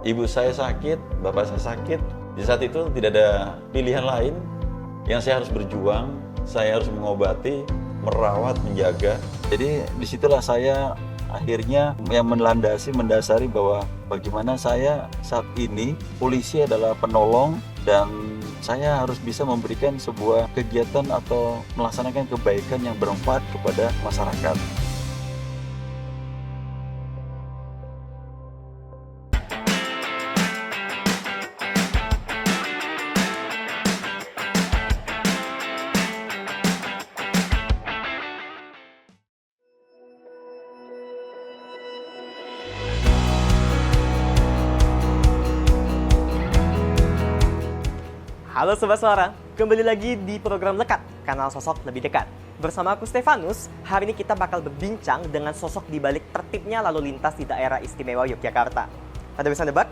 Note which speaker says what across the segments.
Speaker 1: ibu saya sakit, bapak saya sakit. Di saat itu tidak ada pilihan lain yang saya harus berjuang, saya harus mengobati, merawat, menjaga. Jadi disitulah saya akhirnya yang mendasari bahwa bagaimana saya saat ini polisi adalah penolong dan saya harus bisa memberikan sebuah kegiatan atau melaksanakan kebaikan yang bermanfaat kepada masyarakat.
Speaker 2: Halo Sobat Suara, kembali lagi di program Lekat, kanal sosok lebih dekat. Bersama aku Stefanus, hari ini kita bakal berbincang dengan sosok di balik tertibnya lalu lintas di daerah istimewa Yogyakarta. Pada bisa nebak?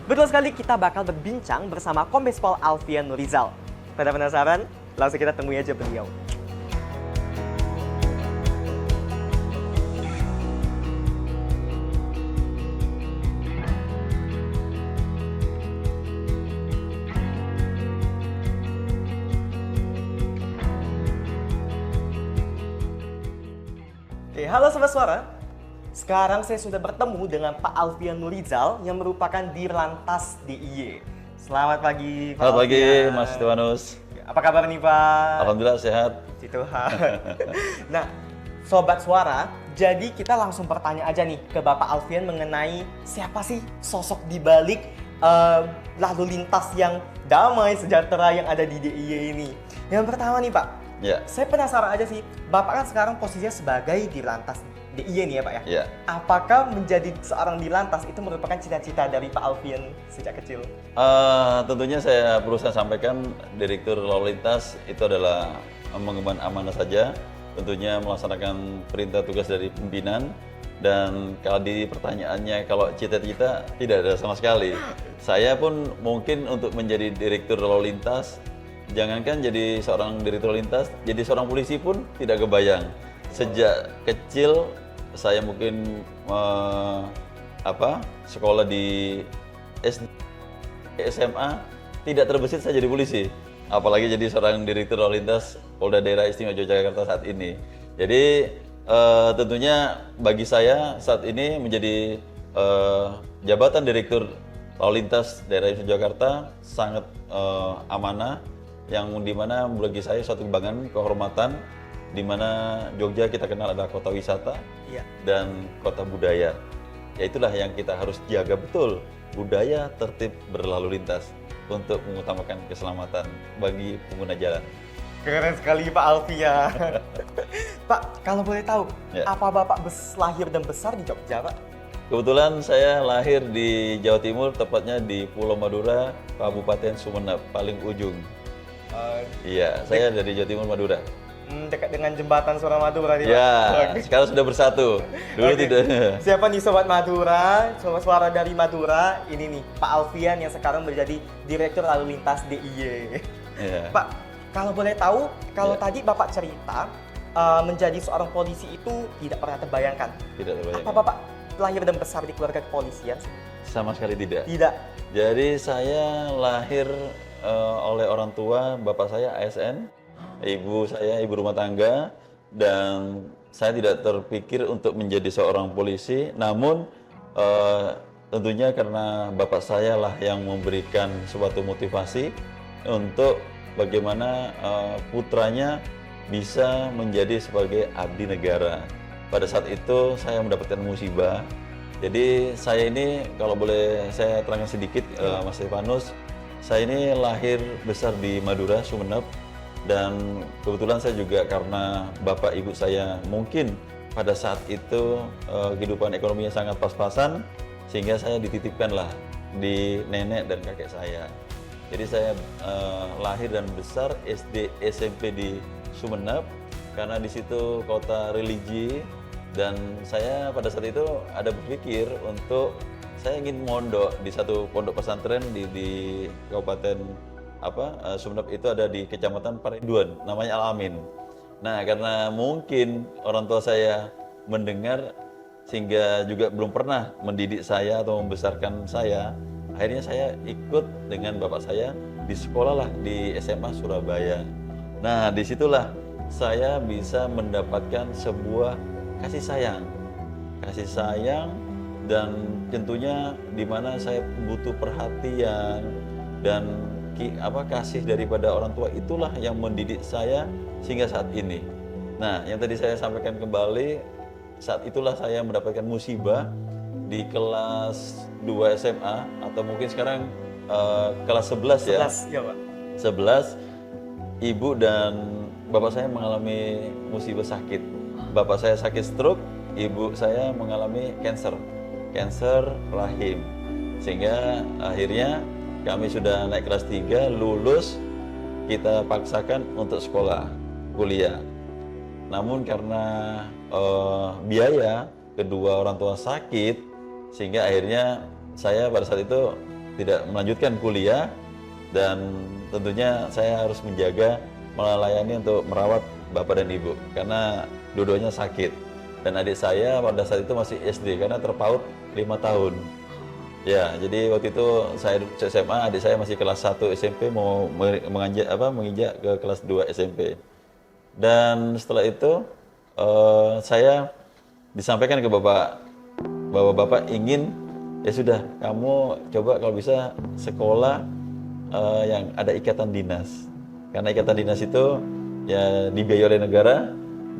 Speaker 2: Betul sekali, kita bakal berbincang bersama Kombes Pol Alfian Nurizal. Pada penasaran? Langsung kita temui aja beliau. Halo Sobat Suara, sekarang saya sudah bertemu dengan Pak Alfian Nurizal yang merupakan Dirlantas DIY. Selamat pagi Pak
Speaker 1: Selamat pagi
Speaker 2: Alfian.
Speaker 1: Mas Stefanus.
Speaker 2: Apa kabar nih Pak?
Speaker 1: Alhamdulillah sehat.
Speaker 2: Puji Tuhan. Nah, Sobat Suara, jadi kita langsung bertanya aja nih ke Bapak Alfian mengenai siapa sih sosok di balik lalu lintas yang damai sejahtera yang ada di DIY ini. Yang pertama nih Pak,
Speaker 1: Ya.
Speaker 2: saya penasaran aja sih, Bapak kan sekarang posisinya sebagai Dirlantas DIY nih ya Pak ya?
Speaker 1: Ya.
Speaker 2: Apakah menjadi seorang Dirlantas itu merupakan cita-cita dari Pak Alfian sejak kecil?
Speaker 1: Tentunya saya perlu saya sampaikan, Direktur Lalu Lintas itu adalah mengemban amanah saja, tentunya melaksanakan perintah tugas dari pimpinan. Dan kalau di pertanyaannya, kalau cita-cita tidak ada sama sekali. Saya pun mungkin untuk menjadi Direktur Lalu Lintas, jangankan jadi seorang direktur lalu lintas, jadi seorang polisi pun tidak kebayang. Sejak kecil saya mungkin sekolah di SD, SMA tidak terbesit saya jadi polisi. Apalagi jadi seorang direktur lalu lintas Polda Daerah Istimewa Yogyakarta saat ini. Jadi tentunya bagi saya saat ini menjadi jabatan direktur lalu lintas Daerah Istimewa Yogyakarta sangat amanah, yang dimana bagi saya suatu kebanggaan, kehormatan, dimana Jogja kita kenal ada kota wisata dan kota budaya. Ya itulah yang kita harus jaga betul, budaya tertib berlalu lintas untuk mengutamakan keselamatan bagi pengguna jalan.
Speaker 2: Keren sekali Pak Alfian. Pak, kalau boleh tahu,
Speaker 1: Ya.
Speaker 2: apa Bapak lahir dan besar di Jogja Pak?
Speaker 1: Kebetulan saya lahir di Jawa Timur, tepatnya di Pulau Madura, Kabupaten Sumeneb, paling ujung. Iya, saya dari Jawa Timur, Madura.
Speaker 2: Dekat dengan jembatan Suramadu berarti Pak?
Speaker 1: Ya,
Speaker 2: Oke.
Speaker 1: sekarang sudah bersatu. Dulu
Speaker 2: Oke.
Speaker 1: tidak.
Speaker 2: Siapa nih Sobat Madura, Sobat Suara dari Madura, ini nih Pak Alfian yang sekarang menjadi Direktur Lalu Lintas DIY.
Speaker 1: Ya.
Speaker 2: Pak, kalau boleh tahu, kalau
Speaker 1: Ya.
Speaker 2: tadi Bapak cerita menjadi seorang polisi itu tidak pernah terbayangkan.
Speaker 1: Tidak terbayang.
Speaker 2: Apa Bapak lahir dan besar di keluarga kepolisian?
Speaker 1: Sama sekali tidak.
Speaker 2: Tidak.
Speaker 1: Jadi saya lahir oleh orang tua, bapak saya ASN, ibu saya ibu rumah tangga, dan saya tidak terpikir untuk menjadi seorang polisi. Namun tentunya karena bapak saya lah yang memberikan suatu motivasi untuk bagaimana putranya bisa menjadi sebagai abdi negara. Pada saat itu saya mendapatkan musibah. Jadi saya ini kalau boleh saya terangkan sedikit Mas Stefanus, saya ini lahir besar di Madura, Sumeneb, dan kebetulan saya juga karena bapak ibu saya mungkin pada saat itu kehidupan ekonominya sangat pas-pasan, sehingga saya dititipkanlah di nenek dan kakek saya. Jadi saya lahir dan besar SD SMP di Sumeneb karena di situ kota religi, dan saya pada saat itu ada berpikir untuk saya ingin mondok di satu pondok pesantren di Kabupaten Sumeneb, itu ada di Kecamatan Pariduan, namanya Al Amin. Nah, karena mungkin orang tua saya mendengar sehingga juga belum pernah mendidik saya atau membesarkan saya. Akhirnya saya ikut dengan bapak saya di sekolah lah di SMA Surabaya. Nah, disitulah saya bisa mendapatkan sebuah kasih sayang. Kasih sayang dan tentunya di mana saya butuh perhatian dan kasih daripada orang tua, itulah yang mendidik saya sehingga saat ini. Nah, yang tadi saya sampaikan kembali, saat itulah saya mendapatkan musibah di kelas 2 SMA atau mungkin sekarang kelas 11 ya.
Speaker 2: 11 ya, Pak.
Speaker 1: 11, ibu dan bapak saya mengalami musibah sakit. Bapak saya sakit stroke, ibu saya mengalami kanker rahim. Sehingga akhirnya kami sudah naik kelas 3, lulus, kita paksakan untuk sekolah, kuliah. Namun karena biaya, kedua orang tua sakit, sehingga akhirnya saya pada saat itu tidak melanjutkan kuliah, dan tentunya saya harus menjaga, melayani untuk merawat bapak dan ibu karena dua-duanya sakit. Dan adik saya pada saat itu masih SD karena terpaut 5 tahun. Ya, jadi waktu itu saya SMA, adik saya masih kelas 1 SMP mau menginjak ke kelas 2 SMP. Dan setelah itu saya disampaikan ke bapak, bahwa bapak ingin, ya sudah, kamu coba kalau bisa sekolah yang ada ikatan dinas. Karena ikatan dinas itu ya dibiayai oleh negara,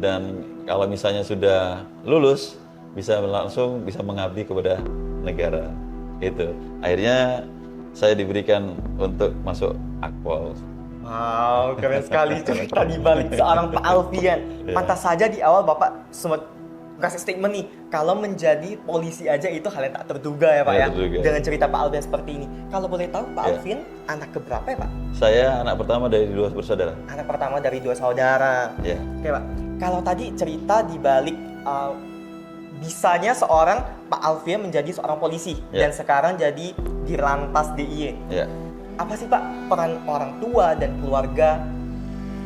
Speaker 1: dan kalau misalnya sudah lulus bisa langsung bisa mengabdi kepada negara. Itu. Akhirnya saya diberikan untuk masuk Akpol.
Speaker 2: Wow, keren sekali cerita di balik seorang Pak Alfian. Pantas saja di awal Bapak sempat kasih statement nih, kalau menjadi polisi aja itu hal yang tak terduga ya Pak ya.
Speaker 1: Terduga.
Speaker 2: Dengan cerita Pak Alfian seperti ini. Kalau boleh tahu Pak Alfian anak keberapa ya Pak?
Speaker 1: Saya anak pertama dari 2 bersaudara.
Speaker 2: Anak pertama dari 2 saudara.
Speaker 1: Ya.
Speaker 2: Oke Pak, kalau tadi cerita di balik bisanya seorang Pak Alfian menjadi seorang polisi dan sekarang jadi Dirlantas DIY.
Speaker 1: Ya.
Speaker 2: Apa sih Pak peran orang tua dan keluarga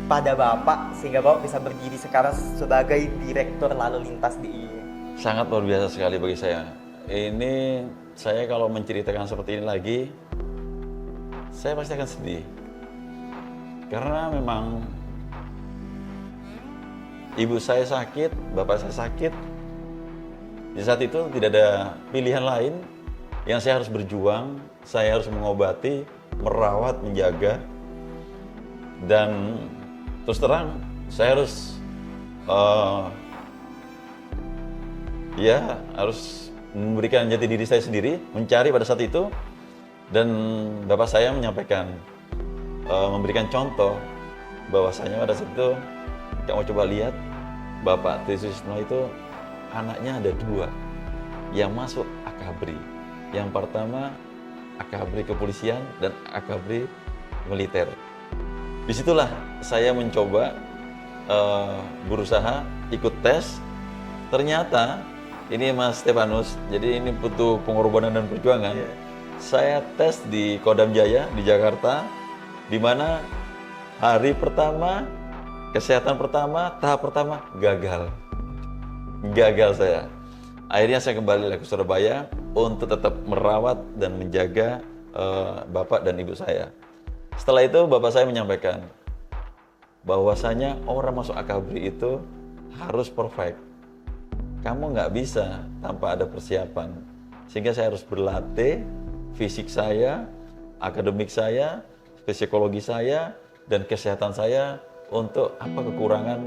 Speaker 2: pada Bapak sehingga Bapak bisa berdiri sekarang sebagai Direktur Lalu Lintas DIY?
Speaker 1: Sangat luar biasa sekali bagi saya. Ini saya kalau menceritakan seperti ini lagi, saya pasti akan sedih. Karena memang ibu saya sakit, bapak saya sakit. Di saat itu tidak ada pilihan lain, yang saya harus berjuang, saya harus mengobati, merawat, menjaga. Dan terus terang, saya harus harus memberikan jati diri saya sendiri, mencari pada saat itu. Dan bapak saya menyampaikan, memberikan contoh bahwasanya pada saat itu, kamu coba lihat, Bapak Trisisno itu anaknya ada 2 yang masuk akabri. Yang pertama akabri kepolisian dan akabri militer. Disitulah saya mencoba berusaha ikut tes. Ternyata ini Mas Stefanus, jadi ini butuh pengorbanan dan perjuangan. Saya tes di Kodam Jaya di Jakarta, di mana hari pertama, kesehatan pertama, tahap pertama gagal saya. Akhirnya saya kembali lagi ke Surabaya untuk tetap merawat dan menjaga bapak dan ibu saya. Setelah itu bapak saya menyampaikan bahwasanya orang masuk akabri itu harus perfect. Kamu nggak bisa tanpa ada persiapan. Sehingga saya harus berlatih fisik saya, akademik saya, psikologi saya, dan kesehatan saya untuk apa kekurangan.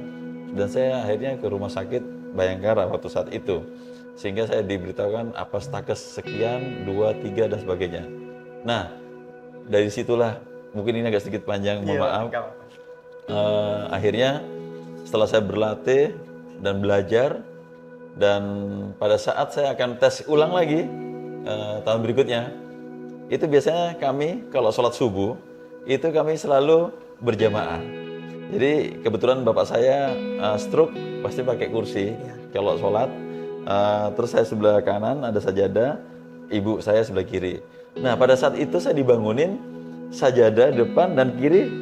Speaker 1: Dan saya akhirnya ke rumah sakit Bayangkara waktu saat itu, sehingga saya diberitahukan apa stakes sekian, 2, 3 dan sebagainya. Nah, dari situlah, mungkin ini agak sedikit panjang, mohon maaf. Akhirnya setelah saya berlatih dan belajar, dan pada saat saya akan tes ulang lagi tahun berikutnya, itu biasanya kami kalau sholat subuh itu kami selalu berjamaah. Jadi kebetulan bapak saya stroke, pasti pakai kursi kalau sholat. Terus saya sebelah kanan ada sajadah, ibu saya sebelah kiri. Nah pada saat itu saya dibangunin, sajadah depan dan kiri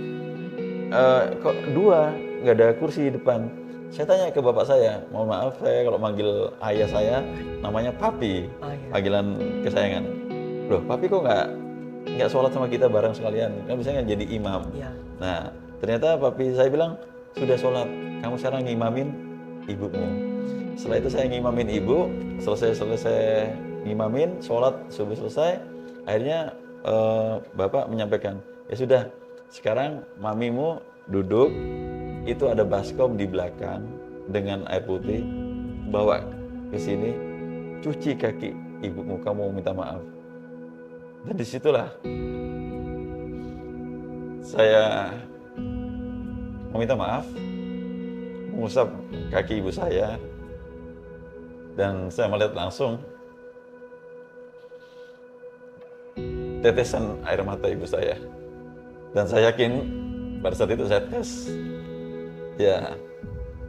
Speaker 1: kok 2, nggak ada kursi di depan. Saya tanya ke bapak saya, mohon maaf saya kalau manggil ayah saya namanya Papi,
Speaker 2: Oh, iya.
Speaker 1: panggilan kesayangan. Loh, Papi kok nggak sholat sama kita bareng sekalian? Kan biasanya jadi imam.
Speaker 2: Iya.
Speaker 1: Nah, ternyata Papi saya bilang, sudah sholat, kamu sekarang ngimamin ibumu. Setelah itu saya ngimamin ibu, selesai ngimamin, sholat subuh selesai, akhirnya bapak menyampaikan, ya sudah, sekarang mamimu duduk, itu ada baskom di belakang dengan air putih, bawa ke sini, cuci kaki ibumu, kamu minta maaf. Dan disitulah saya meminta maaf, mengusap kaki ibu saya, dan saya melihat langsung tetesan air mata ibu saya. Dan saya yakin pada saat itu saya tes, ya,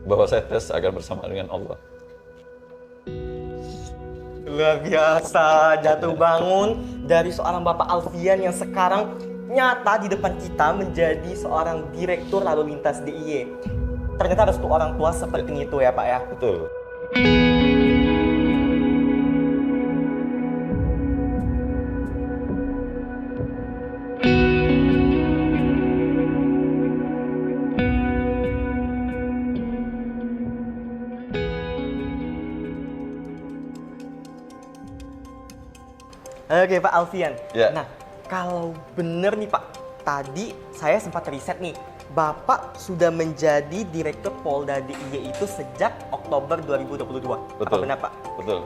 Speaker 1: bahwa saya tes akan bersama dengan Allah.
Speaker 2: Luar biasa, jatuh bangun dari seorang Bapak Alfian yang sekarang nyata di depan kita menjadi seorang direktur lalu lintas DIY. Ternyata restu orang tua seperti itu ya Pak ya.
Speaker 1: Betul.
Speaker 2: Oke Pak Alfian.
Speaker 1: Ya.
Speaker 2: Nah, kalau bener nih Pak, tadi saya sempat riset nih, Bapak sudah menjadi Direktur Polda DIY itu sejak Oktober 2022. Apa
Speaker 1: Betul.
Speaker 2: benar Pak?
Speaker 1: Betul.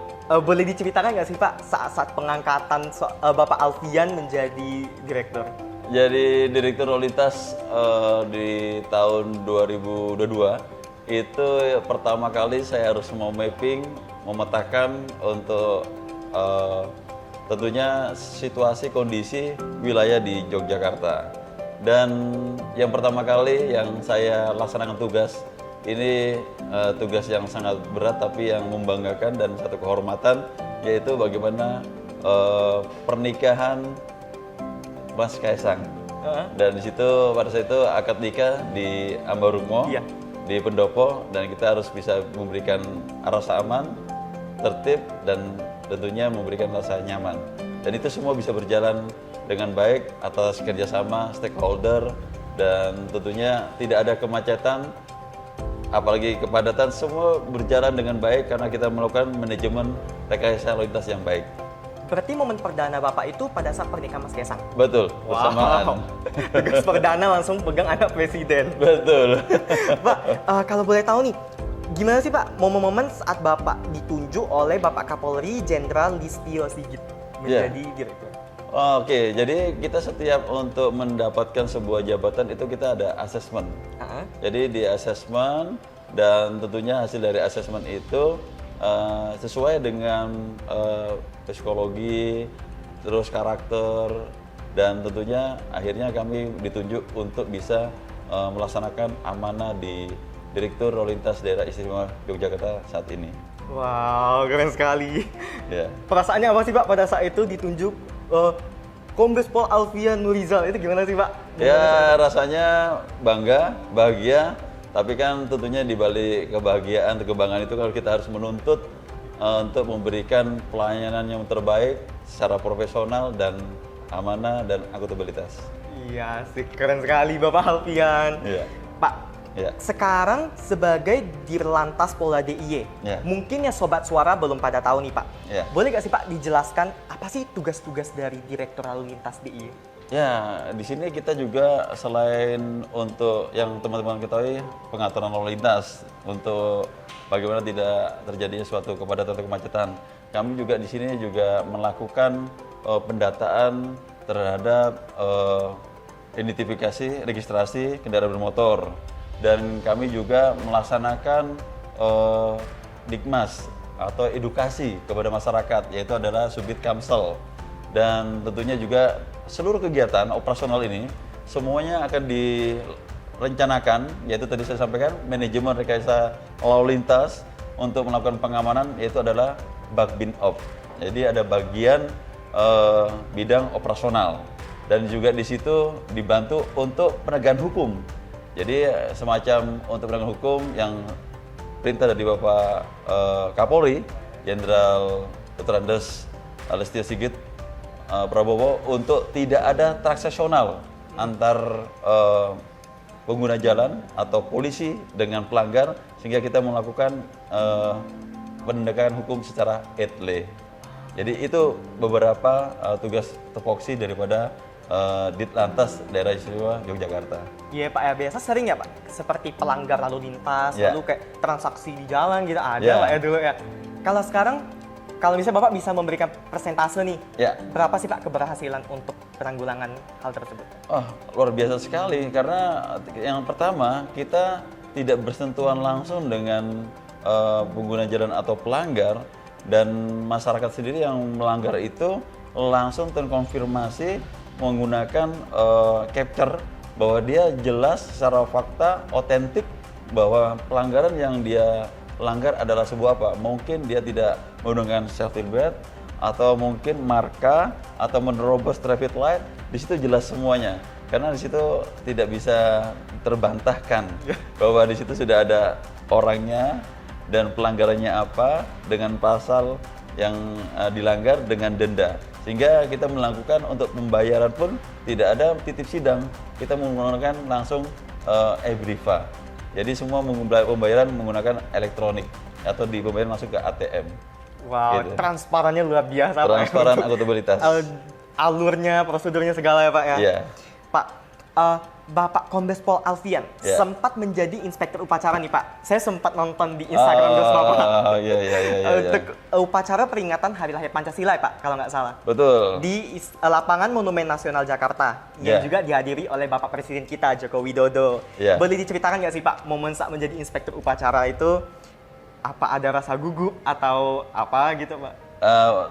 Speaker 2: Boleh diceritakan nggak sih Pak saat pengangkatan Bapak Alfian menjadi direktur?
Speaker 1: Jadi direktur lalu lintas di tahun 2022 itu pertama kali saya harus mau mapping, memetakan untuk tentunya situasi kondisi wilayah di Yogyakarta. Dan yang pertama kali yang saya laksanakan tugas ini tugas yang sangat berat tapi yang membanggakan dan satu kehormatan, yaitu bagaimana pernikahan Mas Kaisang. Dan di situ pada saat itu akad nikah di Ambarukmo,
Speaker 2: Iya.
Speaker 1: di Pendopo, dan kita harus bisa memberikan rasa aman, tertib, dan tentunya memberikan rasa nyaman. Dan itu semua bisa berjalan dengan baik atas kerjasama stakeholder, dan tentunya tidak ada kemacetan, apalagi kepadatan, semua berjalan dengan baik karena kita melakukan manajemen rekayasa lalu lintas yang baik.
Speaker 2: Berarti momen perdana Bapak itu pada saat pernikahan Mas Kaisang?
Speaker 1: Betul, bersamaan.
Speaker 2: Tugas perdana langsung pegang anak presiden.
Speaker 1: Betul.
Speaker 2: Pak, kalau boleh tahu nih, gimana sih Pak momen-momen saat Bapak ditunjuk oleh Bapak Kapolri Jenderal Listio Sigit menjadi direktur?
Speaker 1: Oke, jadi kita setiap untuk mendapatkan sebuah jabatan itu kita ada asesmen. Jadi di asesmen, dan tentunya hasil dari asesmen itu sesuai dengan psikologi, terus karakter, dan tentunya akhirnya kami ditunjuk untuk bisa melaksanakan amanah di Direktur Lalu Lintas Daerah Istimewa Yogyakarta saat ini.
Speaker 2: Wow, keren sekali.
Speaker 1: Ya.
Speaker 2: Perasaannya apa sih Pak pada saat itu ditunjuk Kombes Pol Alfian Nurizal, itu gimana sih Pak?
Speaker 1: Ya, rasanya bangga, bahagia, tapi kan tentunya di balik kebahagiaan, kebanggaan itu kalau kita harus menuntut untuk memberikan pelayanan yang terbaik secara profesional dan amanah dan akuntabilitas.
Speaker 2: Iya sih, keren sekali Bapak Alfian.
Speaker 1: Iya.
Speaker 2: Pak,
Speaker 1: Iya.
Speaker 2: sekarang sebagai Dirlantas Polda DIY,
Speaker 1: Iya.
Speaker 2: mungkin ya Sobat Suara belum pada tahu nih Pak.
Speaker 1: Iya.
Speaker 2: Boleh nggak sih Pak dijelaskan apa sih tugas-tugas dari Direktur Lalu Lintas DIY?
Speaker 1: Ya, di sini kita juga selain untuk yang teman-teman ketahui pengaturan lalu lintas untuk bagaimana tidak terjadinya suatu kepadatan atau kemacetan. Kami juga di sini juga melakukan pendataan terhadap identifikasi registrasi kendaraan bermotor, dan kami juga melaksanakan Dikmas atau edukasi kepada masyarakat, yaitu adalah Subdit Kamsel. Dan tentunya juga seluruh kegiatan operasional ini semuanya akan direncanakan, yaitu tadi saya sampaikan manajemen rekayasa lalu lintas untuk melakukan pengamanan, yaitu adalah Bagbinop. Jadi ada bagian bidang operasional, dan juga di situ dibantu untuk penegakan hukum. Jadi semacam untuk penegakan hukum yang perintah dari Bapak Kapolri, Jenderal Dr. Listio Sigit Prabowo untuk tidak ada transaksional antar pengguna jalan atau polisi dengan pelanggar, sehingga kita melakukan penindakan hukum secara etle. Jadi itu beberapa tugas tupoksi daripada Ditlantas Daerah Istimewa Yogyakarta.
Speaker 2: Iya Pak ya, biasa sering ya Pak, seperti pelanggar lalu lintas,
Speaker 1: Ya.
Speaker 2: lalu kayak transaksi di jalan gitu ada
Speaker 1: Ya.
Speaker 2: Pak ya dulu ya. Kalau sekarang, kalau misalnya Bapak bisa memberikan persentase nih,
Speaker 1: Ya,
Speaker 2: berapa sih Pak keberhasilan untuk penanggulangan hal tersebut?
Speaker 1: luar biasa sekali karena yang pertama kita tidak bersentuhan langsung dengan pengguna jalan atau pelanggar, dan masyarakat sendiri yang melanggar itu langsung terkonfirmasi menggunakan capture bahwa dia jelas secara fakta otentik bahwa pelanggaran yang dia langgar adalah sebuah apa. Mungkin dia tidak menggunakan safety belt atau mungkin marka atau menerobos traffic light, di situ jelas semuanya. Karena di situ tidak bisa terbantahkan bahwa di situ sudah ada orangnya dan pelanggarannya apa dengan pasal yang dilanggar dengan denda. Sehingga kita melakukan untuk pembayaran pun tidak ada titip sidang, kita menggunakan langsung e-briva. Jadi semua pembayaran menggunakan elektronik atau pembayaran langsung ke ATM.
Speaker 2: Wow,
Speaker 1: Gitu.
Speaker 2: transparannya luar biasa Pak.
Speaker 1: Transparan, akuntabilitas.
Speaker 2: Alurnya, prosedurnya segala ya Pak ya.
Speaker 1: Iya.
Speaker 2: Pak, Bapak Kombes Pol Alfian
Speaker 1: Ya.
Speaker 2: sempat menjadi inspektur upacara nih Pak. Saya sempat nonton di Instagram Bapak.
Speaker 1: Iya.
Speaker 2: Untuk upacara peringatan Hari Lahir Pancasila ya Pak, kalau nggak salah.
Speaker 1: Betul.
Speaker 2: Di lapangan Monumen Nasional Jakarta, yang
Speaker 1: Ya.
Speaker 2: juga dihadiri oleh Bapak Presiden kita, Joko Widodo.
Speaker 1: Ya.
Speaker 2: Boleh diceritakan nggak sih Pak, momen saat menjadi inspektur upacara itu, apa ada rasa gugup atau apa gitu Pak?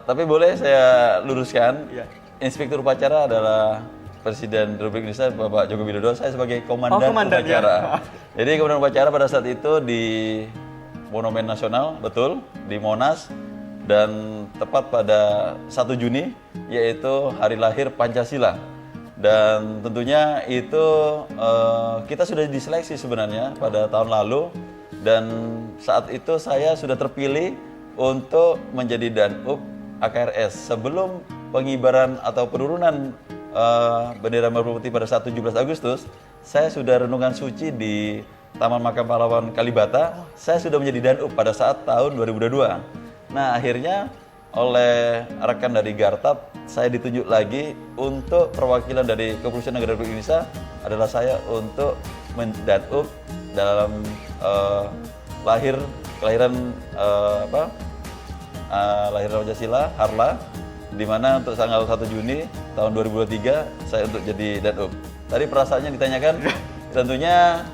Speaker 1: Tapi boleh saya luruskan,
Speaker 2: Iya.
Speaker 1: Inspektur upacara adalah Presiden Republik Indonesia Bapak Joko Widodo. Saya sebagai komandan,
Speaker 2: komandan, ya.
Speaker 1: upacara. Jadi komandan upacara pada saat itu di Monumen Nasional, betul, di Monas, dan tepat pada 1 Juni, yaitu hari lahir Pancasila. Dan tentunya itu kita sudah diseleksi sebenarnya pada tahun lalu, dan saat itu saya sudah terpilih untuk menjadi Danub AKRS. Sebelum pengibaran atau penurunan bendera merah putih pada saat 17 Agustus, saya sudah renungan suci di Taman Makam Pahlawan Kalibata. Saya sudah menjadi Danub pada saat tahun 2022. Nah, akhirnya oleh rekan dari Gartab, saya ditunjuk lagi untuk perwakilan dari Kepolisian Negara Republik Indonesia adalah saya untuk mendanub dalam kelahiran Pancasila, Harla, di mana untuk tanggal 1 Juni tahun 2023 saya untuk jadi Danub. Tadi perasaannya ditanyakan, tentunya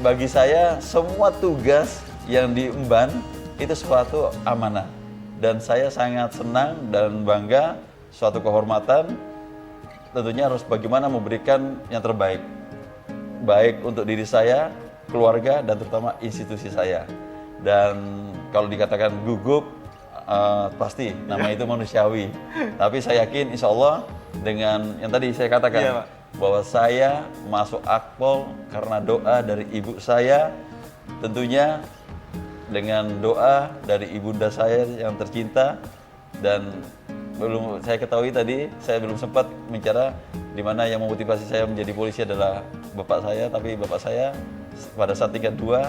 Speaker 1: bagi saya semua tugas yang diemban itu suatu amanah. Dan saya sangat senang dan bangga, suatu kehormatan, tentunya harus bagaimana memberikan yang terbaik. Baik untuk diri saya, keluarga, dan terutama institusi saya. Dan kalau dikatakan gugup, pasti nama itu manusiawi. Tapi saya yakin insya Allah dengan yang tadi saya katakan,
Speaker 2: Iya, Pak.
Speaker 1: bahwa saya masuk Akpol karena doa dari ibu saya, tentunya dengan doa dari ibunda saya yang tercinta. Dan belum saya ketahui tadi, saya belum sempat bicara di mana yang memotivasi saya menjadi polisi adalah bapak saya, tapi bapak saya pada saat tingkat 2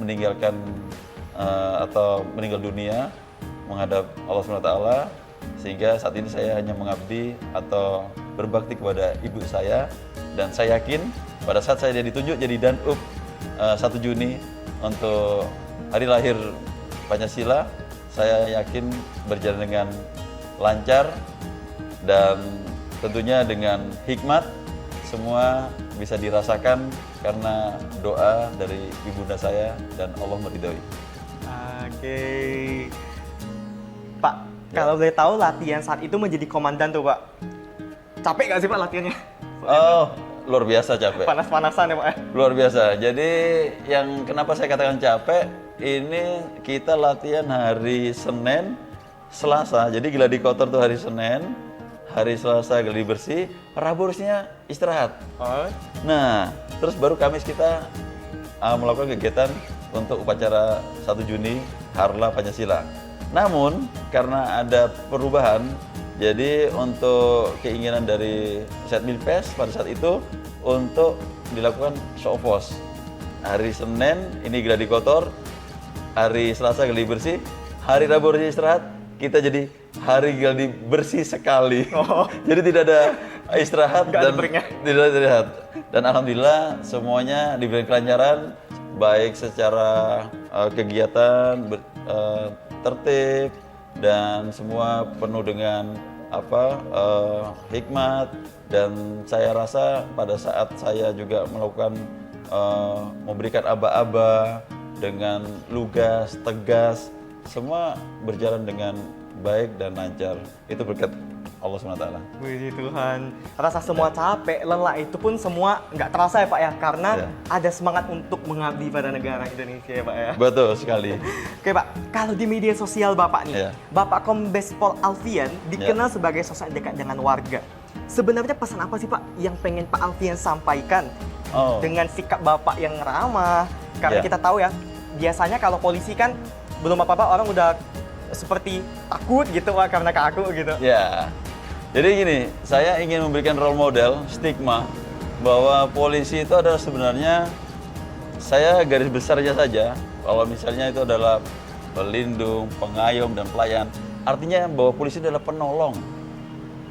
Speaker 1: meninggalkan atau meninggal dunia menghadap Allah SWT, sehingga saat ini saya hanya mengabdi atau berbakti kepada ibu saya. Dan saya yakin pada saat saya ditunjuk jadi Danub 1 Juni untuk hari lahir Pancasila, saya yakin berjalan dengan lancar dan tentunya dengan hikmat. Semua bisa dirasakan karena doa dari ibunda saya dan Allah meridhoi.
Speaker 2: Oke. Pak, kalau boleh tahu latihan saat itu menjadi komandan tuh Pak, capek nggak sih Pak latihannya?
Speaker 1: Oh, luar biasa capek.
Speaker 2: Panas-panasan ya Pak?
Speaker 1: Luar biasa. Jadi yang kenapa saya katakan capek, ini kita latihan hari Senin, Selasa. Jadi gladi kotor tuh hari Senin, hari Selasa gladi bersih, Rabu harusnya istirahat.
Speaker 2: Oh.
Speaker 1: Nah, terus baru Kamis kita melakukan kegiatan untuk upacara 1 Juni Harla Pancasila. Namun karena ada perubahan, jadi untuk keinginan dari Setmilpes pada saat itu untuk dilakukan show of force. Hari Senin ini gladi kotor, hari Selasa gladi bersih, hari Rabu hari istirahat, kita jadi hari gladi bersih sekali. Jadi tidak ada istirahat
Speaker 2: Nggak ada
Speaker 1: dan
Speaker 2: breaknya.
Speaker 1: tidak ada istirahat. Dan alhamdulillah semuanya diberi kelancaran, baik secara kegiatan tertib dan semua penuh dengan hikmat. Dan saya rasa pada saat saya juga melakukan memberikan aba-aba dengan lugas, tegas, semua berjalan dengan baik dan lancar. Itu berkat Allah SWT.
Speaker 2: Wih Tuhan, rasa semua capek, lelah itu pun semua nggak terasa ya Pak ya, karena
Speaker 1: Ya.
Speaker 2: ada semangat untuk mengabdi pada negara Indonesia ya Pak ya.
Speaker 1: Betul sekali.
Speaker 2: Oke Pak, kalau di media sosial Bapak nih,
Speaker 1: Ya.
Speaker 2: Bapak Kombes Pol Alfian dikenal sebagai sosok yang dekat dengan warga. Sebenarnya pesan apa sih Pak yang pengen Pak Alfian sampaikan dengan sikap Bapak yang ramah? Karena
Speaker 1: Ya.
Speaker 2: kita tahu ya, biasanya kalau polisi kan belum apa-apa orang udah seperti takut gitu Pak karena kaku gitu.
Speaker 1: Ya, jadi gini, saya ingin memberikan role model, stigma, bahwa polisi itu adalah sebenarnya, saya garis besarnya saja, kalau misalnya itu adalah pelindung, pengayom, dan pelayan, artinya bahwa polisi adalah penolong.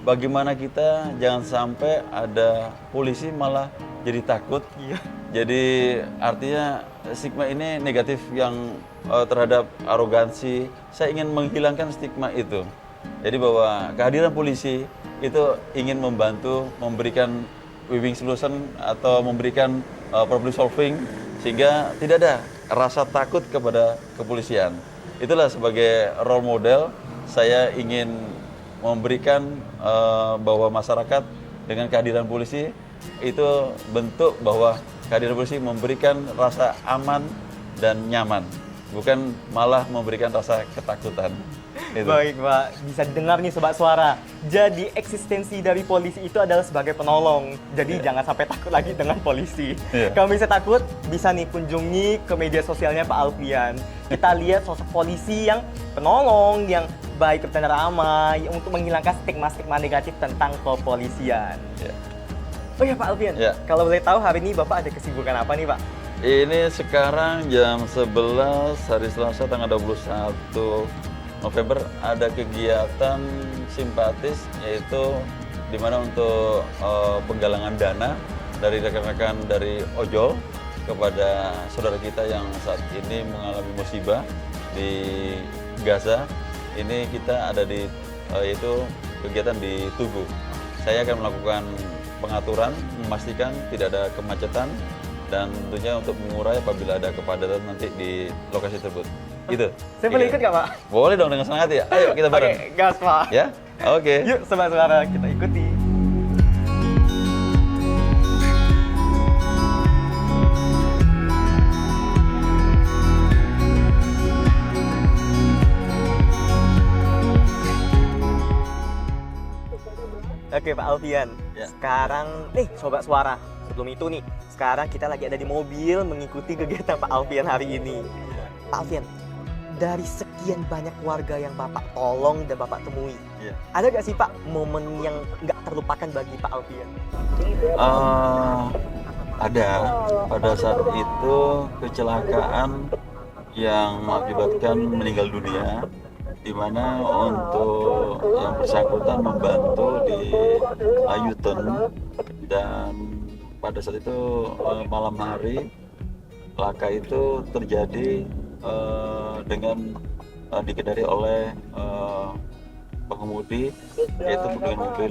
Speaker 1: Bagaimana kita jangan sampai ada polisi malah jadi takut.
Speaker 2: Iya.
Speaker 1: Jadi artinya stigma ini negatif yang terhadap arogansi. Saya ingin menghilangkan stigma itu. Jadi bahwa kehadiran polisi itu ingin membantu memberikan win-win solution atau memberikan problem solving sehingga tidak ada rasa takut kepada kepolisian. Itulah sebagai role model saya ingin memberikan bahwa masyarakat dengan kehadiran polisi itu bentuk bahwa kehadiran polisi memberikan rasa aman dan nyaman, bukan malah memberikan rasa ketakutan. Itu.
Speaker 2: Baik Pak, bisa dengar nih Sobat Suara. Jadi eksistensi dari polisi itu adalah sebagai penolong. Jadi jangan sampai takut lagi dengan polisi. Kalau misalnya takut, bisa nih kunjungi ke media sosialnya Pak Alfian. Kita lihat sosok polisi yang penolong, yang baik bertanda ramah, untuk menghilangkan stigma-stigma negatif tentang kepolisian. Oh ya Pak Alfian, kalau boleh tahu hari ini Bapak ada kesibukan apa nih Pak?
Speaker 1: Ini sekarang jam 11 hari Selasa tanggal 21 November ada kegiatan simpatis, yaitu di mana untuk penggalangan dana dari rekan-rekan dari ojol kepada saudara kita yang saat ini mengalami musibah di Gaza. Ini kita ada di yaitu kegiatan di Tugu. Saya akan melakukan pengaturan, memastikan tidak ada kemacetan dan tentunya untuk mengurai apabila ada kepadatan nanti di lokasi tersebut. Gitu.
Speaker 2: Saya boleh ikut nggak Pak?
Speaker 1: Boleh dong, dengan senang hati ya. Ayo kita bareng.
Speaker 2: Oke, gas Pak.
Speaker 1: Ya? Oke.
Speaker 2: Yuk Sobat Suara, kita ikuti. Oke Pak Alfian, sekarang Sobat Suara, sebelum itu nih, sekarang kita lagi ada di mobil mengikuti kegiatan Pak Alfian hari ini. Pak Alfian, dari sekian banyak warga yang Bapak tolong dan Bapak temui, ada nggak sih Pak momen yang nggak terlupakan bagi Pak Alfian?
Speaker 1: Ada. Pada saat itu kecelakaan yang mengakibatkan meninggal dunia, di mana untuk yang bersangkutan membantu di U-turn, dan pada saat itu malam hari laka itu terjadi dengan dikendari oleh pengemudi, yaitu dengan mobil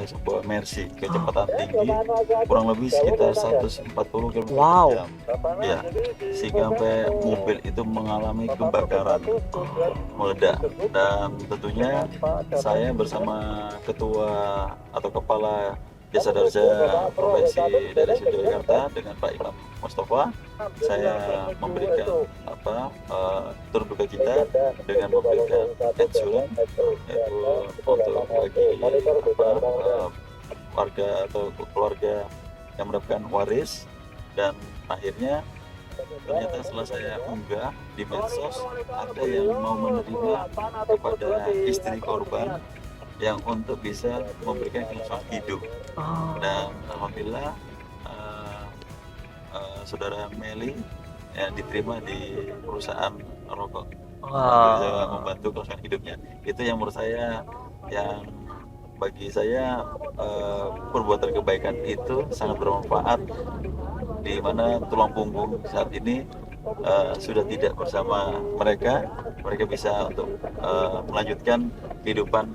Speaker 1: sebuah Mercy kecepatan tinggi kurang lebih sekitar 140 km per jam. Ya, sehingga sampai mobil itu mengalami kebakaran, meledak. Dan tentunya saya bersama ketua atau kepala Jasa Darja Provinsi Daerah Istimewa Yogyakarta dengan Pak Imam Mustafa, saya memberikan turut duka cita dengan memberikan insurans, yaitu untuk bagi warga atau keluarga yang mendapatkan waris. Dan akhirnya ternyata setelah saya unggah di medsos, ada yang mau menerima kepada istri korban yang untuk bisa memberikan kelangsungan hidup. Dan alhamdulillah saudara Meli diterima di perusahaan rokok untuk bisa membantu kelangsungan hidupnya. Itu yang menurut saya, yang bagi saya perbuatan kebaikan itu sangat bermanfaat, di mana tulang punggung saat ini sudah tidak bersama mereka bisa untuk melanjutkan kehidupan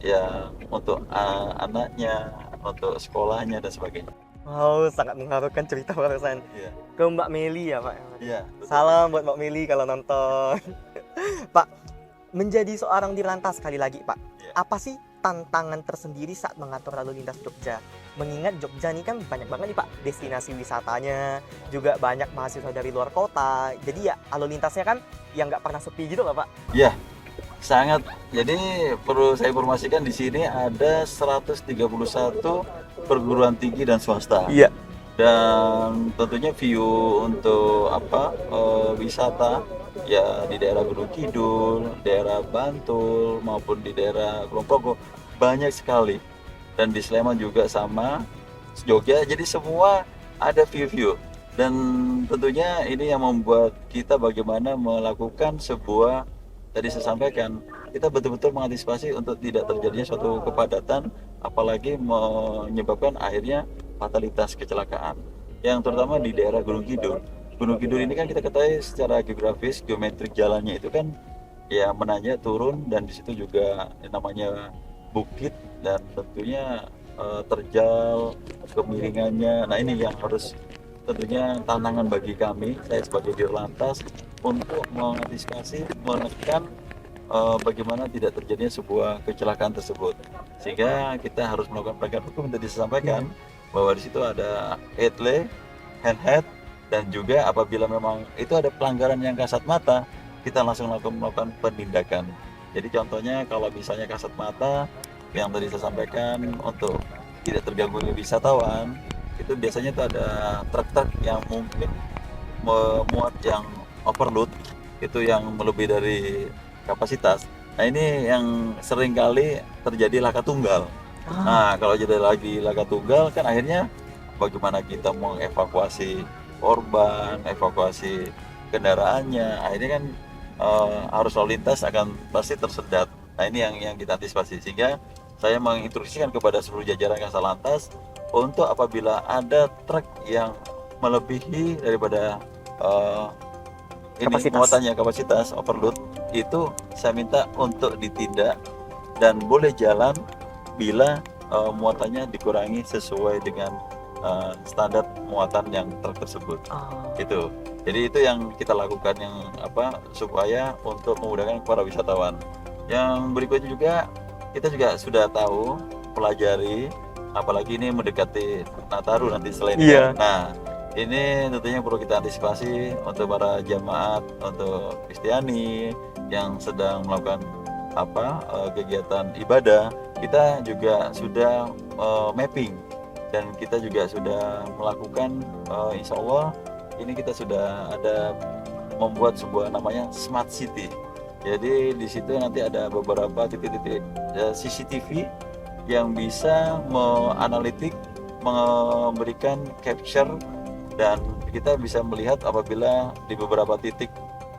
Speaker 1: ya untuk anaknya, untuk sekolahnya dan sebagainya.
Speaker 2: Wow, sangat mengharukan cerita barusan.
Speaker 1: Iya.
Speaker 2: Ke Mbak Meli ya Pak?
Speaker 1: Iya. Betul.
Speaker 2: Salam buat Mbak Meli kalau nonton. Pak, menjadi seorang dirlantas sekali lagi Pak,
Speaker 1: Iya.
Speaker 2: apa sih tantangan tersendiri saat mengatur lalu lintas Jogja? Mengingat Jogja ini kan banyak banget nih Pak destinasi wisatanya, juga banyak mahasiswa dari luar kota. Jadi ya lalu lintasnya kan yang nggak pernah sepi gitu loh Pak.
Speaker 1: Iya. Sangat. Jadi perlu saya informasikan, di sini ada 131 perguruan tinggi dan swasta.
Speaker 2: Iya.
Speaker 1: Dan tentunya view untuk wisata ya di daerah Gunung Kidul, daerah Bantul maupun di daerah Kulon Progo banyak sekali. Dan di Sleman juga sama, Jogja. Jadi semua ada view-view. Dan tentunya ini yang membuat kita bagaimana melakukan sebuah, tadi saya sampaikan, kita betul-betul mengantisipasi untuk tidak terjadinya suatu kepadatan, apalagi menyebabkan akhirnya fatalitas kecelakaan. Yang terutama di daerah Gunung Kidul. Gunung Kidul ini kan kita ketahui secara geografis, geometrik jalannya itu kan ya menanjak turun, dan di situ juga namanya bukit, dan tentunya terjal kemiringannya. Nah ini yang harus tentunya tantangan bagi kami, saya sebagai Dirlantas, untuk mengantisipasi, menekan bagaimana tidak terjadinya sebuah kecelakaan tersebut. Sehingga kita harus melakukan penegakan hukum. Tadi saya sampaikan bahwa di situ ada headlay, handhead, dan juga apabila memang itu ada pelanggaran yang kasat mata, kita langsung melakukan penindakan. Jadi contohnya kalau misalnya kasat mata yang tadi saya sampaikan, untuk tidak terganggu wisatawan, itu biasanya itu ada truk-truk yang mungkin memuat yang overload, itu yang melebihi dari kapasitas. Nah ini yang sering kali terjadi laka tunggal. Nah kalau jadi lagi laka tunggal kan akhirnya bagaimana kita mengevakuasi korban, evakuasi kendaraannya, akhirnya kan arus lalu lintas akan pasti tersendat. Nah ini yang kita antisipasi, sehingga saya menginstruksikan kepada seluruh jajaran Kasatlantas untuk apabila ada truk yang melebihi daripada muatannya, kapasitas overload, itu saya minta untuk ditindak dan boleh jalan bila muatannya dikurangi sesuai dengan standar muatan yang truk tersebut. Itu. Jadi itu yang kita lakukan, yang supaya untuk memudahkan para wisatawan. Yang berikutnya juga, kita juga sudah tahu, pelajari, apalagi ini mendekati Nataru nanti selain itu. Nah, ini tentunya perlu kita antisipasi untuk para jamaat, untuk Kristiani yang sedang melakukan kegiatan ibadah. Kita juga sudah mapping, dan kita juga sudah melakukan insya Allah ini kita sudah ada membuat sebuah namanya Smart City. Jadi di situ nanti ada beberapa titik-titik CCTV yang bisa menganalitik, memberikan capture, dan kita bisa melihat apabila di beberapa titik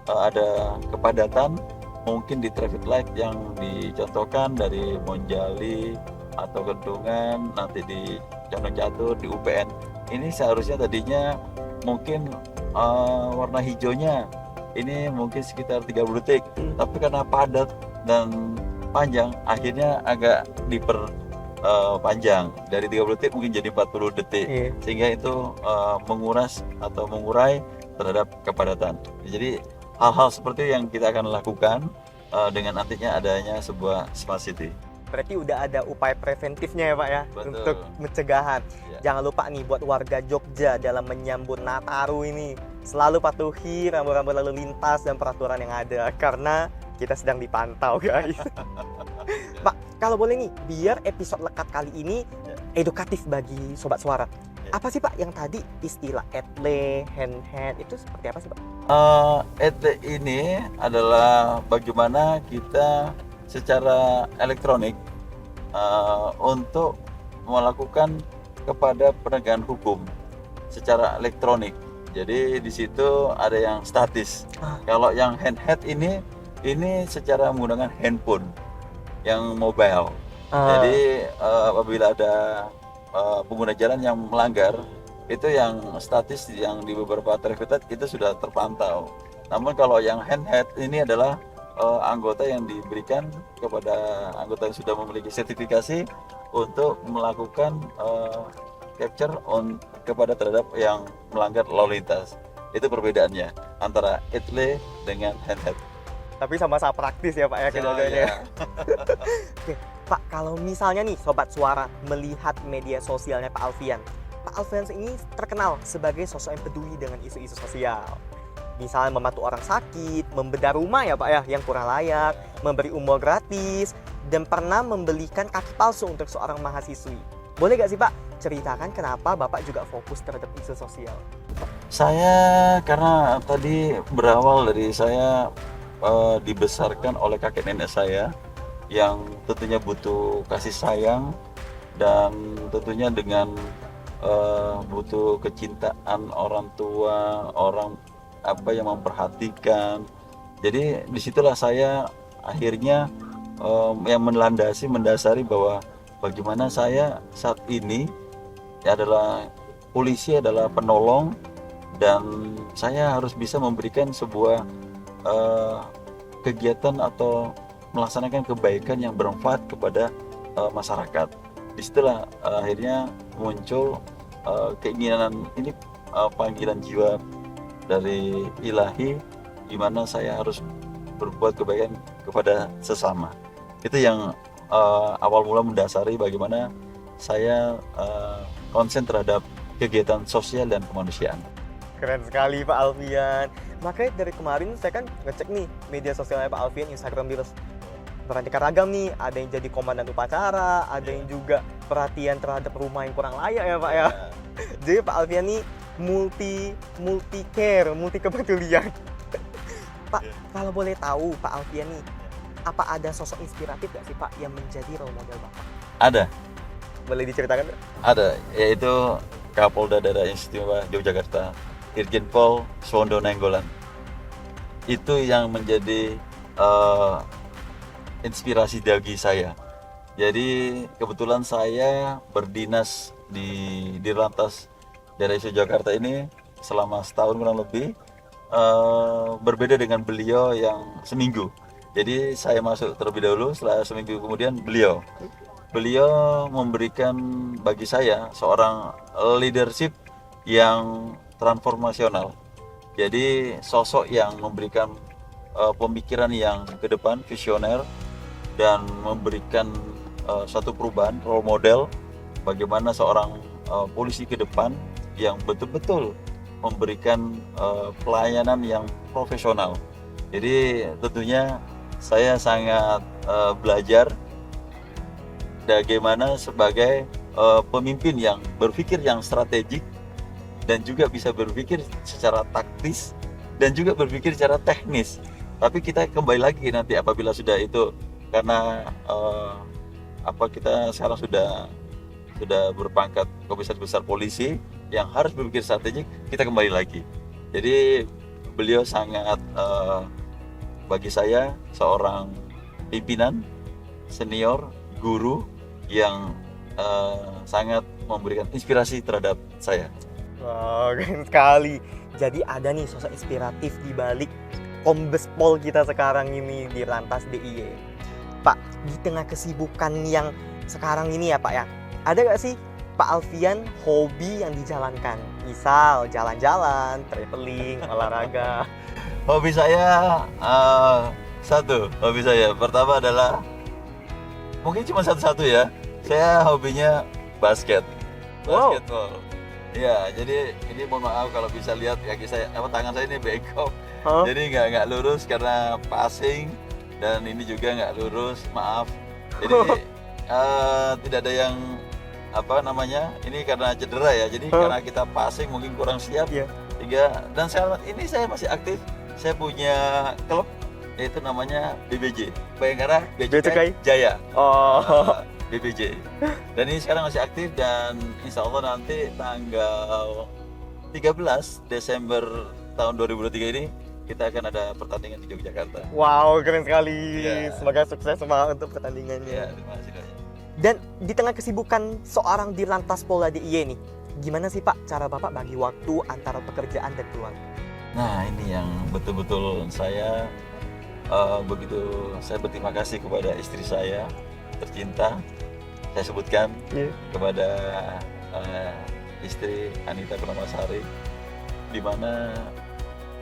Speaker 1: ada kepadatan, mungkin di traffic light yang dicontohkan dari Monjali atau Kendungan, nanti di Condong Catur, di UPN. Ini seharusnya tadinya mungkin warna hijaunya ini mungkin sekitar 30 detik, tapi karena padat dan panjang, akhirnya agak diperpanjang dari 30 detik mungkin jadi 40 detik, sehingga itu menguras atau mengurai terhadap kepadatan. Jadi hal-hal seperti yang kita akan lakukan dengan nantinya adanya sebuah Smart City.
Speaker 2: Berarti udah ada upaya preventifnya ya Pak ya.
Speaker 1: Betul.
Speaker 2: Untuk pencegahan.
Speaker 1: Ya.
Speaker 2: Jangan lupa nih buat warga Jogja dalam menyambut Nataru ini, selalu patuhi rambu-rambu lalu lintas dan peraturan yang ada, karena kita sedang dipantau guys. Pak, kalau boleh nih, biar episode lekat kali ini edukatif bagi Sobat Suara, Apa sih Pak yang tadi istilah etle, handheld itu seperti apa sih Pak?
Speaker 1: ET ini adalah bagaimana kita secara elektronik untuk melakukan kepada penegakan hukum secara elektronik. Jadi di situ ada yang statis. Kalau yang handheld ini secara menggunakan handphone yang mobile. Jadi apabila ada pengguna jalan yang melanggar, itu yang statis yang di beberapa traffic light itu sudah terpantau. Namun kalau yang handheld ini adalah anggota yang diberikan kepada anggota yang sudah memiliki sertifikasi untuk melakukan capture on kepada terhadap yang melanggar lalu lintas. Itu perbedaannya antara etle dengan handheld.
Speaker 2: Tapi sama-sama praktis ya Pak ya keduanya.
Speaker 1: Ya.
Speaker 2: Oke, Pak, kalau misalnya nih Sobat Suara melihat media sosialnya Pak Alfian ini terkenal sebagai sosok yang peduli dengan isu-isu sosial. Misalnya membantu orang sakit, membedah rumah ya Pak ya yang kurang layak, memberi umroh gratis, dan pernah membelikan kaki palsu untuk seorang mahasiswi. Boleh gak sih Pak ceritakan kenapa Bapak juga fokus terhadap isu sosial?
Speaker 1: Saya karena tadi berawal dari saya dibesarkan oleh kakek nenek saya yang tentunya butuh kasih sayang dan tentunya dengan butuh kecintaan orang tua, orang yang memperhatikan. Jadi disitulah saya akhirnya yang mendasari bahwa bagaimana saya saat ini adalah polisi, adalah penolong, dan saya harus bisa memberikan sebuah kegiatan atau melaksanakan kebaikan yang bermanfaat kepada masyarakat. Disitulah akhirnya muncul keinginan ini, panggilan jiwa dari ilahi, gimana saya harus berbuat kebaikan kepada sesama. Itu yang awal mula mendasari bagaimana saya konsen terhadap kegiatan sosial dan kemanusiaan.
Speaker 2: Keren sekali Pak Alfian. Makanya dari kemarin saya kan ngecek nih media sosialnya Pak Alfian, Instagram Reels. Beraneka ragam nih, ada yang jadi komandan upacara, ada yang juga perhatian terhadap rumah yang kurang layak ya Pak ya. Jadi Pak Alfian nih multi care, multi kepedulian. Pak, kalau boleh tahu Pak Alfian nih, apa ada sosok inspiratif gak sih Pak yang menjadi role model Bapak?
Speaker 1: Ada.
Speaker 2: Boleh diceritakan?
Speaker 1: Ada, yaitu Kapolda Daerah Istimewa Yogyakarta, Irjen Pol Suwondo Nainggolan. Itu yang menjadi inspirasi bagi saya. Jadi kebetulan saya berdinas di Dirlantas Daerah Istimewa Yogyakarta ini selama setahun kurang lebih, berbeda dengan beliau yang seminggu. Jadi saya masuk terlebih dahulu, setelah seminggu kemudian beliau memberikan bagi saya seorang leadership yang transformasional. Jadi sosok yang memberikan pemikiran yang ke depan, visioner, dan memberikan suatu perubahan, role model bagaimana seorang polisi ke depan yang betul-betul memberikan pelayanan yang profesional. Jadi tentunya saya sangat belajar bagaimana sebagai pemimpin yang berpikir yang strategik dan juga bisa berpikir secara taktis dan juga berpikir secara teknis. Tapi kita kembali lagi nanti apabila sudah itu, karena kita sekarang sudah berpangkat komisaris besar polisi yang harus berpikir strategik, kita kembali lagi. Jadi beliau sangat bagi saya seorang pimpinan senior, guru yang sangat memberikan inspirasi terhadap saya.
Speaker 2: Wow, keren sekali. Jadi ada nih sosok inspiratif di balik Kombes Pol kita sekarang ini di Lantas DIY. Pak, di tengah kesibukan yang sekarang ini ya Pak ya, ada gak sih Pak Alfian hobi yang dijalankan? Misal jalan-jalan, traveling, olahraga.
Speaker 1: Hobi saya satu. Hobi saya pertama adalah mungkin cuma satu-satu ya. Saya hobinya basketball. Ya, jadi ini mohon maaf kalau bisa lihat kaki saya, tangan saya ini bengkok. Jadi nggak lurus karena passing, dan ini juga nggak lurus, maaf. Jadi tidak ada yang apa namanya, ini karena cedera ya, jadi karena kita passing mungkin kurang siap.
Speaker 2: Iya.
Speaker 1: Dan saya masih aktif. Saya punya klub yaitu namanya BBJ, Bayangkara Bea Cukai Jaya. BBJ. Dan ini sekarang masih aktif, dan insya Allah nanti tanggal 13 Desember tahun 2023 ini kita akan ada pertandingan di Yogyakarta.
Speaker 2: Wow, keren sekali.
Speaker 1: Iya.
Speaker 2: Semoga sukses semua untuk pertandingannya.
Speaker 1: Ya, terima kasih.
Speaker 2: Dan di tengah kesibukan seorang Dirlantas Polda DIY nih, gimana sih Pak cara Bapak bagi waktu antara pekerjaan dan keluarga?
Speaker 1: Nah, ini yang betul-betul saya saya berterima kasih kepada istri saya tercinta. Saya sebutkan kepada istri Anita Purnamasari, di mana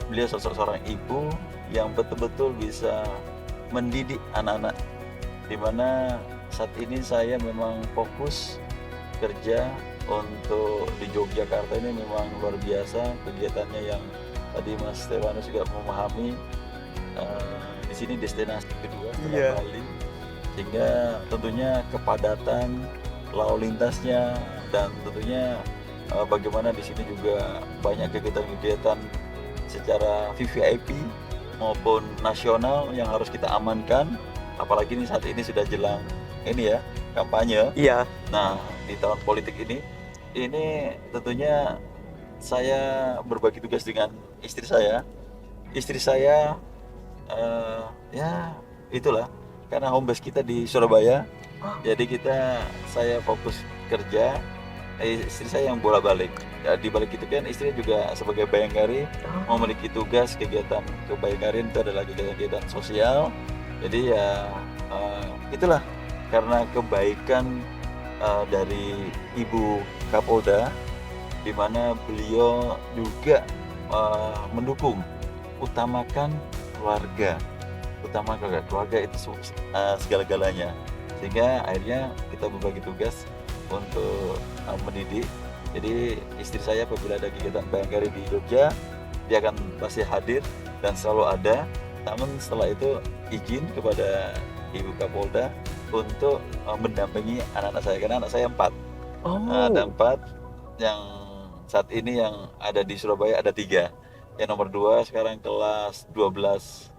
Speaker 1: beliau sosok seorang ibu yang betul-betul bisa mendidik anak-anak, di mana saat ini saya memang fokus kerja untuk di Yogyakarta. Ini memang luar biasa kegiatannya, yang tadi Mas Stefanus juga memahami. Di sini destinasi kedua setelah Bali, sehingga tentunya kepadatan lalu lintasnya, dan tentunya bagaimana di sini juga banyak kegiatan-kegiatan secara VVIP maupun nasional yang harus kita amankan, apalagi ini saat ini sudah jelang ini ya, kampanye.
Speaker 2: Iya.
Speaker 1: Nah, di tahun politik ini tentunya saya berbagi tugas dengan istri saya. Istri saya ya itulah, karena home base kita di Surabaya, jadi saya fokus kerja, istri saya yang bolak-balik. Ya, di balik itu kan istrinya juga sebagai bayangkari memiliki tugas kegiatan kebayangkarian, itu adalah kegiatan sosial. Jadi ya itulah, karena kebaikan dari Ibu Kapolda, di mana beliau juga mendukung, utamakan keluarga itu segala-galanya, sehingga akhirnya kita berbagi tugas untuk mendidik. Jadi istri saya apabila ada kegiatan bayangkari di Jogja, dia akan pasti hadir dan selalu ada. Namun setelah itu izin kepada Ibu Kapolda untuk mendampingi anak-anak saya, karena anak saya 4. Ada 4, yang saat ini yang ada di Surabaya ada 3. Yang nomor 2 sekarang kelas 12,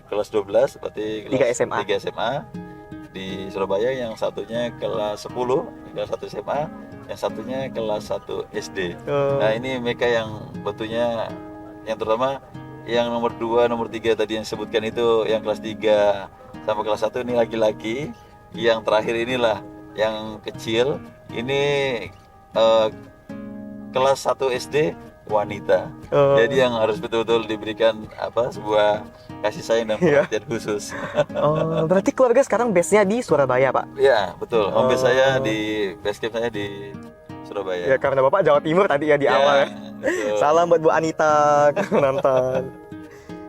Speaker 1: kelas 12 berarti kelas 3 SMA di Surabaya. Yang satunya kelas 10, kelas 1 SMA, yang satunya kelas 1 SD. Nah, ini mereka yang betulnya, yang terutama yang nomor 2, nomor 3 tadi yang disebutkan itu, yang kelas 3 sampai kelas 1 ini laki-laki. Yang terakhir inilah yang kecil, ini kelas 1 SD wanita. Jadi yang harus betul-betul diberikan sebuah kasih sayang dan perhatian khusus.
Speaker 2: Berarti keluarga sekarang base-nya di Surabaya, Pak?
Speaker 1: Iya, betul. Home base saya di base camp saya di Surabaya.
Speaker 2: Ya, karena Bapak Jawa Timur tadi ya di awal.
Speaker 1: Betul.
Speaker 2: Salam buat Bu Anita nonton.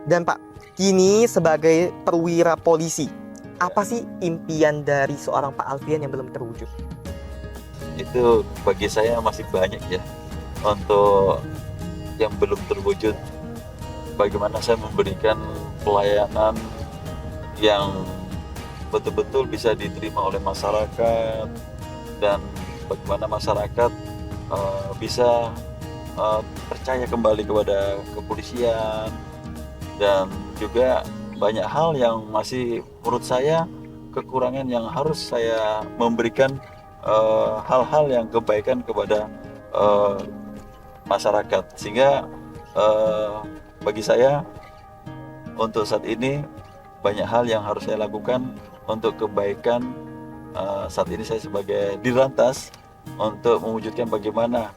Speaker 2: Dan Pak, kini sebagai perwira polisi, apa sih impian dari seorang Pak Alfian yang belum terwujud?
Speaker 1: Itu bagi saya masih banyak ya, untuk yang belum terwujud. Bagaimana saya memberikan pelayanan yang betul-betul bisa diterima oleh masyarakat, dan bagaimana masyarakat bisa percaya kembali kepada kepolisian. Dan juga banyak hal yang masih menurut saya kekurangan, yang harus saya memberikan hal-hal yang kebaikan kepada masyarakat. Sehingga bagi saya untuk saat ini banyak hal yang harus saya lakukan untuk kebaikan. Saat ini saya sebagai Dirlantas untuk mewujudkan bagaimana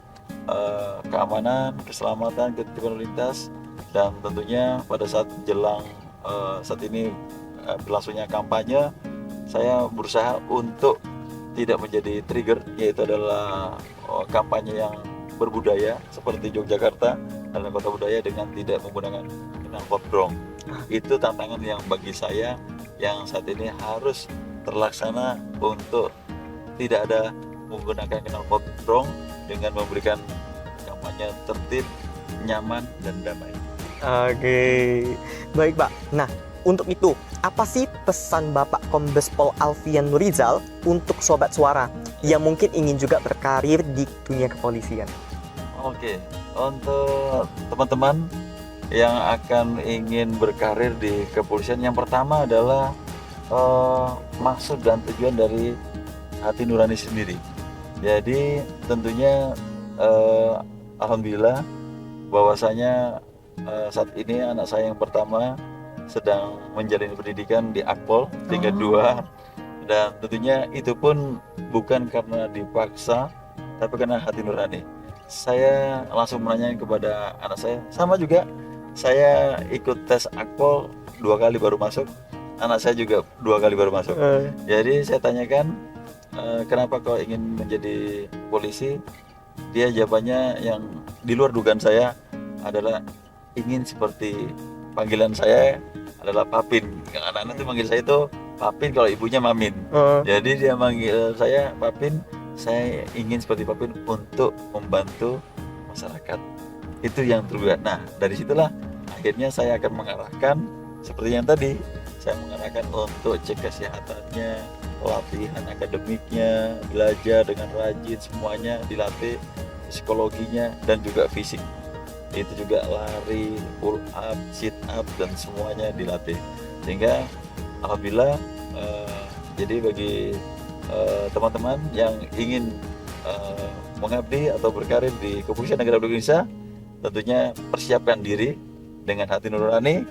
Speaker 1: keamanan, keselamatan, ketertiban lalu lintas, dan tentunya pada saat jelang saat ini berlangsungnya kampanye, saya berusaha untuk tidak menjadi trigger, yaitu adalah kampanye yang berbudaya seperti Yogyakarta adalah kota budaya dengan tidak menggunakan knalpot brong. Itu tantangan yang bagi saya yang saat ini harus terlaksana, untuk tidak ada menggunakan knalpot brong dengan memberikan kampanye tertib, nyaman, dan damai.
Speaker 2: Oke, baik Pak. Nah, untuk itu, apa sih pesan Bapak Kombes Pol Alfian Nurizal untuk Sobat Suara yang mungkin ingin juga berkarir di dunia kepolisian?
Speaker 1: Oke, untuk teman-teman yang akan ingin berkarir di kepolisian, yang pertama adalah maksud dan tujuan dari hati nurani sendiri. Jadi tentunya alhamdulillah bahwasanya saat ini anak saya yang pertama sedang menjalani pendidikan di Akpol tingkat 2, dan tentunya itu pun bukan karena dipaksa tapi karena hati nurani. Saya langsung menanyakan kepada anak saya, sama juga saya ikut tes Akpol 2 kali baru masuk, anak saya juga 2 kali baru masuk. Jadi saya tanyakan, kenapa kau ingin menjadi polisi? Dia jawabannya yang di luar dugaan saya adalah ingin seperti panggilan saya adalah Papin. Anak-anak itu manggil saya itu Papin, kalau ibunya Mamin. Jadi dia manggil saya Papin, saya ingin seperti Papin untuk membantu masyarakat. Itu yang terlihat. Nah, dari situlah akhirnya saya akan mengarahkan seperti yang tadi. Saya mengarahkan untuk cek kesehatannya, latihan akademiknya, belajar dengan rajin, semuanya dilatih, psikologinya dan juga fisik. Itu juga lari, pull up, sit up dan semuanya dilatih. Sehingga alhamdulillah jadi bagi teman-teman yang ingin mengabdi atau berkarir di Kepolisian Negara Republik Indonesia, tentunya persiapkan diri dengan hati nurani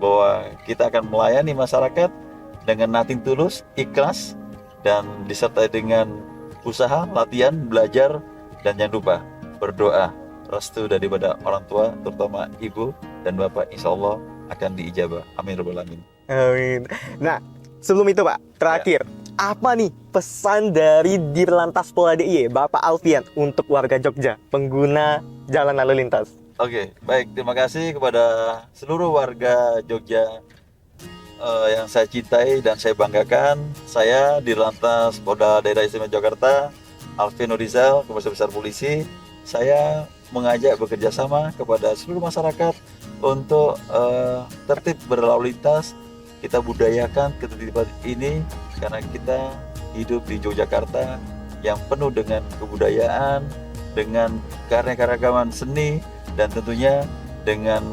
Speaker 1: bahwa kita akan melayani masyarakat dengan nating tulus, ikhlas, dan disertai dengan usaha, latihan, belajar, dan jangan lupa berdoa, restu daripada orang tua, terutama ibu dan bapak, insya Allah akan diijabah. Amin rabbal alamin.
Speaker 2: Amin. Nah, sebelum itu Pak, terakhir, apa nih pesan dari Dirlantas Polda DIY Bapak Alfian untuk warga Jogja, pengguna jalan lalu lintas?
Speaker 1: Oke, baik. Terima kasih kepada seluruh warga Jogja yang saya cintai dan saya banggakan. Saya Dirlantas Polda Daerah Istimewa Yogyakarta, Alfian Nurizal, Komisaris Besar Polisi. Saya mengajak bekerja sama kepada seluruh masyarakat untuk tertib berlalu lintas. Kita budayakan ketertiban ini karena kita hidup di Yogyakarta yang penuh dengan kebudayaan, dengan keanekaragaman seni, dan tentunya dengan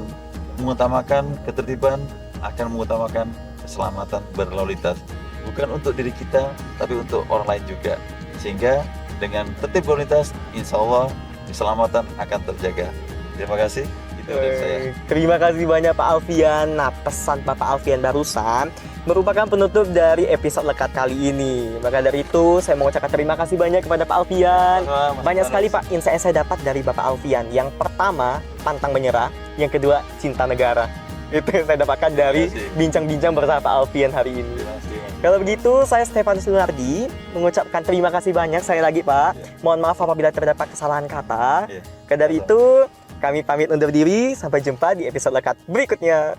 Speaker 1: mengutamakan ketertiban akan mengutamakan keselamatan berlalu lintas, bukan untuk diri kita tapi untuk orang lain juga. Sehingga dengan tertib berlalu lintas, insya Allah keselamatan akan terjaga. Terima kasih. Itu dari saya.
Speaker 2: Terima kasih banyak Pak Alfian. Nah, pesan Bapak Alfian barusan merupakan penutup dari episode lekat kali ini. Maka dari itu, saya mengucapkan terima kasih banyak kepada Pak Alfian. Banyak sekali Pak insight saya dapat dari Bapak Alfian. Yang pertama, pantang menyerah. Yang kedua, cinta negara. Itu yang saya dapatkan dari bincang-bincang bersama Pak Alfian hari ini. Kalau begitu, saya Stefanus Lunardi mengucapkan terima kasih banyak sekali lagi Pak. Mohon maaf apabila terdapat kesalahan kata. Dari itu, kami pamit undur diri. Sampai jumpa di episode lekat berikutnya.